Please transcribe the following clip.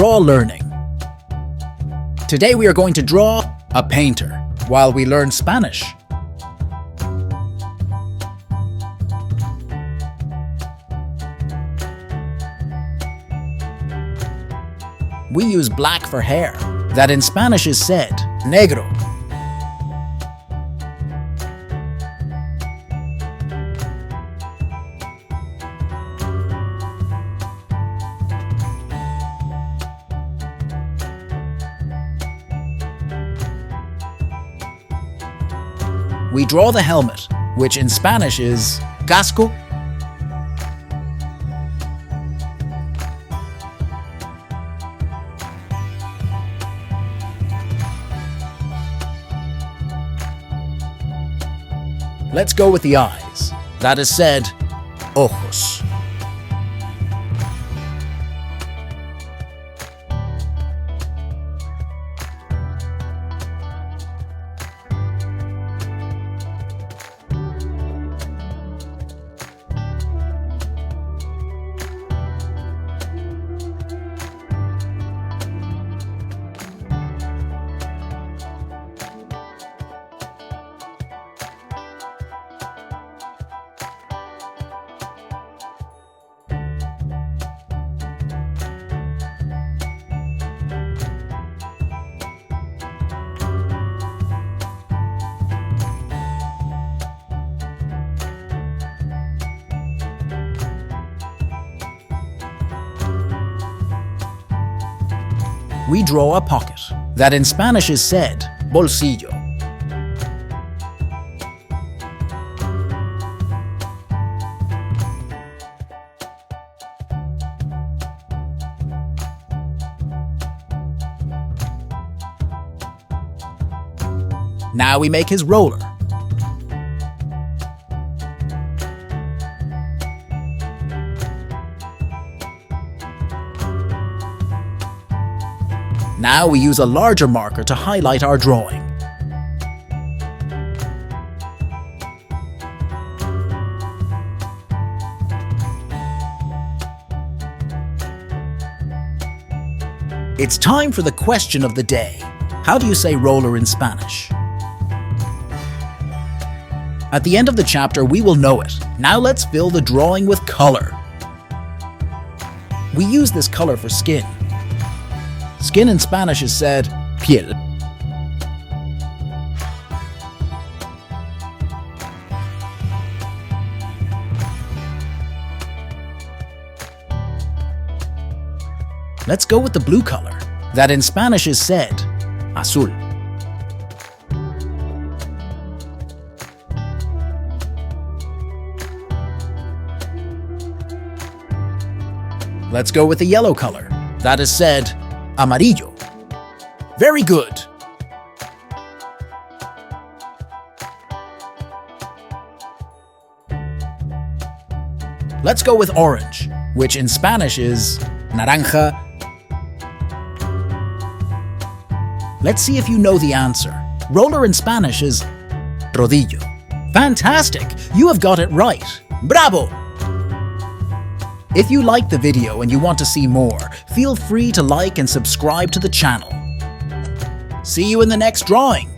Draw Learning. Today we are going to draw a painter while we learn Spanish. We use black for hair, that in Spanish is said negro. We draw the helmet, which in Spanish is CASCO. Let's go with the eyes. That is said, OJOS. We draw a pocket, that in Spanish is said bolsillo. Now we make his roller. Now we use a larger marker to highlight our drawing. It's time for the question of the day. How do you say roller in Spanish? At the end of the chapter, we will know it. Now let's fill the drawing with color. We use this color for skin. Skin in Spanish is said piel. Let's go with the blue color, that in Spanish is said AZUL. Let's go with the yellow color, that is said AMARILLO. Very good. Let's go with orange, which in Spanish is NARANJA. Let's see if you know the answer. Roller in Spanish is RODILLO. Fantastic! You have got it right. Bravo! If you liked the video and you want to see more, feel free to like and subscribe to the channel. See you in the next drawing.